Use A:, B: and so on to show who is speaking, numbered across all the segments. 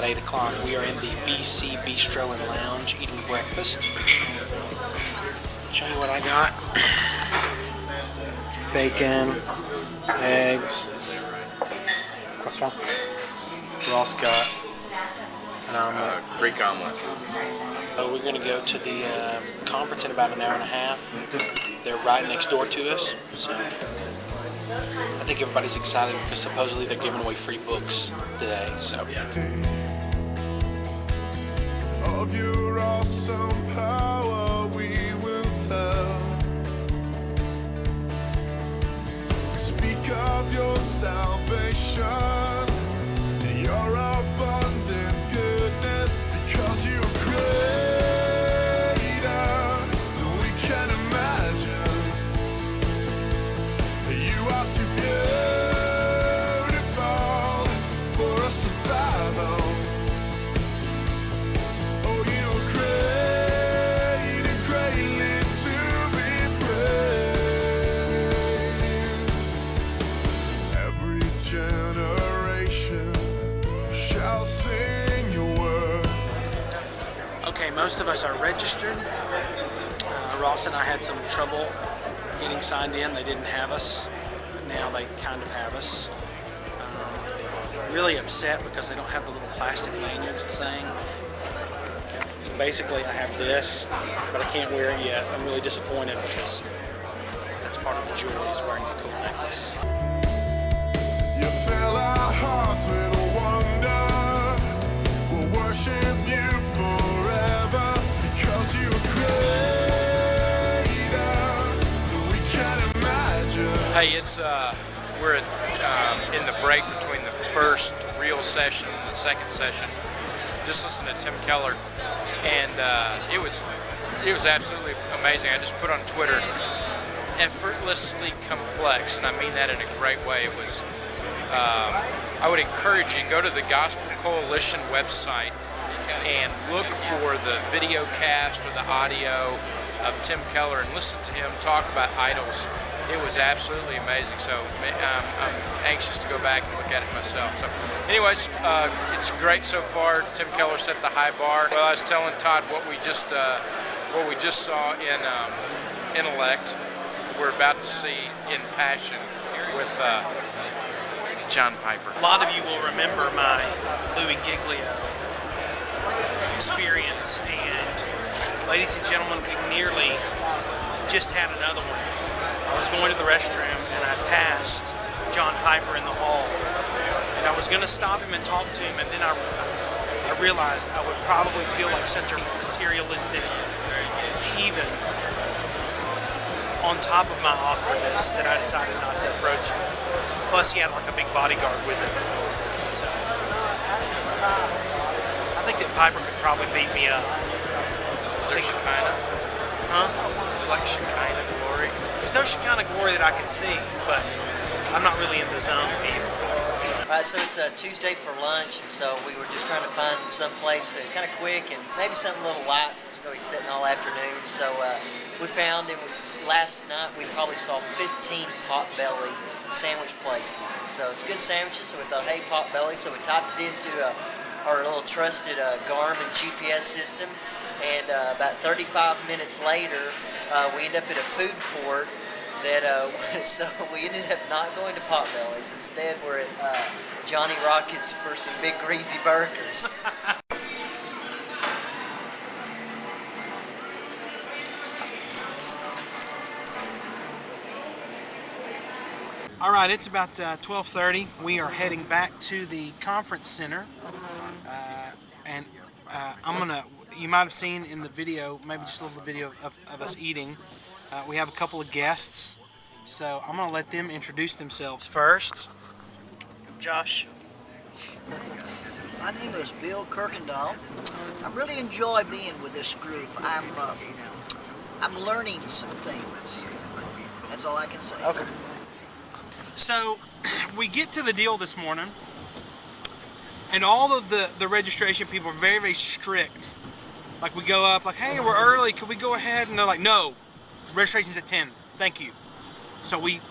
A: about 8 o'clock. We are in the BC Bistro and Lounge eating breakfast. Show you what I got. Bacon, eggs, croissant. Ross got an omelet.
B: Greek omelet.
A: So we're going to go to the conference in about an hour and a half. They're right next door to us, so I think everybody's excited because supposedly they're giving away free books today. So.
C: Of your awesome power we will tell. Speak of your salvation, your abundant goodness, because you're greater than we can imagine. You are too beautiful for us to fathom. Oh, you are great and greatly to be praised. Every generation shall sing your word.
A: Okay, most of us are registered. Ross and I had some trouble getting signed in. They didn't have us, but now they kind of have us. Really upset because they don't have the little plastic lanyards saying. Basically, I have this, but I can't wear it yet. I'm really disappointed because that's part of the joy is wearing the cool necklace.
C: You fill our hearts with wonder. We'll worship you forever because you are greater than we can imagine.
B: Hey, it's we're in the break between the first real session and the second session. Just listen to Tim Keller, and it was absolutely amazing. I just put on Twitter, effortlessly complex, and I mean that in a great way. It was. I would encourage you, go to the Gospel Coalition website and look for the video cast or the audio of Tim Keller and listen to him talk about idols. It was absolutely amazing. So I'm anxious to go back and look at it myself. So anyways, it's great so far. Tim Keller set the high bar. Well, I was telling Todd what we just saw in Intellect. We're about to see in Passion with John Piper.
A: A lot of you will remember my Louis Giglio experience, and ladies and gentlemen, we nearly just had another one. I was going to the restroom and I passed John Piper in the hall, and I was going to stop him and talk to him, and then I realized I would probably feel like such a materialistic heathen on top of my awkwardness that I decided not to approach him. Plus, he had like a big bodyguard with him. So, I think that Piper could probably beat me up.
B: Is there Shekinah?
A: Huh?
B: Is it like Shekinah glory?
A: There's no Shekinah glory that I can see, but I'm not really in the zone either.
D: Alright, so it's a Tuesday for lunch, and so we were just trying to find some place kind of quick and maybe something a little light since we're going to be sitting all afternoon. So we found, it was last night, we probably saw 15 Potbelly sandwich places. And so it's good sandwiches, so we thought, hey, Potbelly. So we typed it into our little trusted Garmin GPS system, and about 35 minutes later, we ended up at a food court that, so we ended up not going to Potbelly's. Instead, we're at Johnny Rockets for some big greasy burgers.
A: All right, it's about 12:30. We are heading back to the conference center, and you might have seen in the video, maybe just a little video of us eating, we have a couple of guests, so I'm gonna let them introduce themselves first. Josh.
E: My name is Bill Kirkendall. I really enjoy being with this group. I'm learning some things. That's all I can say.
A: Okay. So we get to the deal this morning, and all of the registration people are very, very strict. Like, we go up, like, hey, we're early, could we go ahead? And they're like, no, registration's at 10, thank you. So we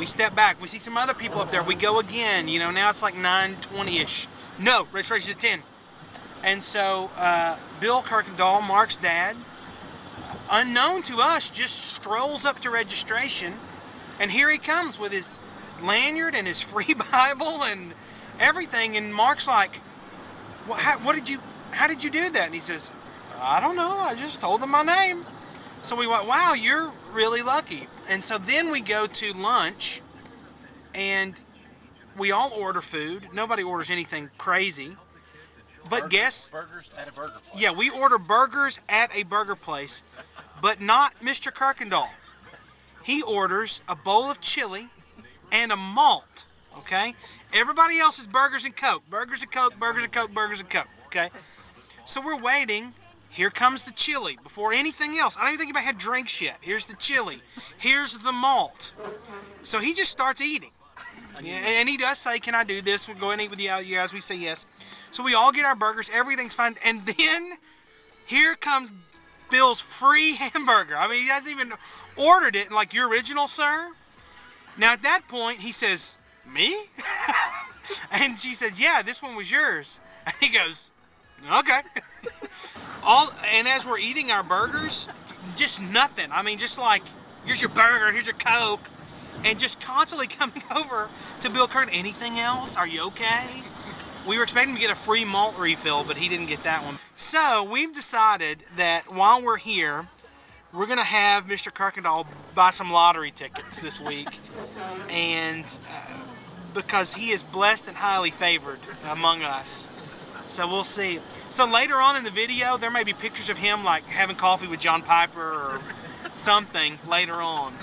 A: step back, we see some other people up there, we go again, now it's like 9:20ish, No, registration's at 10. And so Bill Kirkendall, Mark's dad, unknown to us, just strolls up to registration, and here he comes with his lanyard and his free Bible and everything. And Mark's like, how did you do that? And he says, I don't know, I just told them my name. So we went, wow, you're really lucky. And so then we go to lunch, and we all order food. Nobody orders anything crazy. But guess...
B: Burgers at a burger place.
A: Yeah, we order burgers at a burger place, but not Mr. Kirkendall. He orders a bowl of chili and a malt, okay? Everybody else is burgers and Coke. Burgers and Coke, burgers and Coke, burgers and Coke, okay? So we're waiting. Here comes the chili before anything else. I don't even think anybody had drinks yet. Here's the chili. Here's the malt. So he just starts eating. And he does say, can I do this? We'll go and eat with you guys. We say yes. So we all get our burgers. Everything's fine. And then here comes Bill's free hamburger. I mean, he hasn't even ordered it. Like, your original, sir? Now, at that point, he says, me? And she says, yeah, this one was yours. And he goes, okay. And as we're eating our burgers, just nothing. I mean, just like, here's your burger, here's your Coke. And just constantly coming over to Bill Kirk. Anything else? Are you okay? We were expecting to get a free malt refill, but he didn't get that one. So we've decided that while we're here, we're going to have Mr. Kirkendall buy some lottery tickets this week. And because he is blessed and highly favored among us. So we'll see. So later on in the video, there may be pictures of him like having coffee with John Piper or something later on.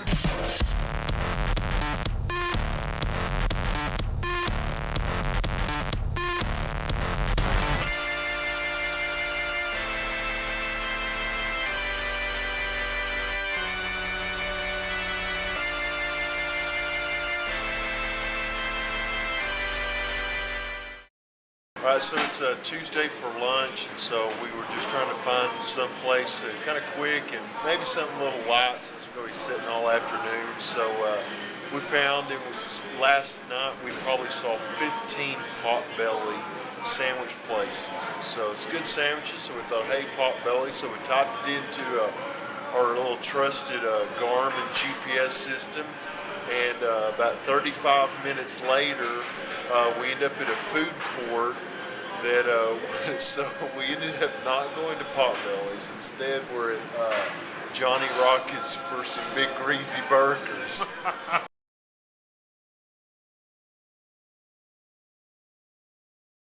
F: All right, so it's a Tuesday for lunch, and so we were just trying to find some place kind of quick and maybe something a little light since we're going to be sitting all afternoon. So we found it was last night we probably saw 15 Potbelly sandwich places. And so it's good sandwiches, so we thought, hey, Potbelly. So we typed it into our little trusted Garmin GPS system. And about 35 minutes later, we ended up at a food court that, so we ended up not going to Potbelly's. Instead, we're at Johnny Rockets for some big greasy burgers.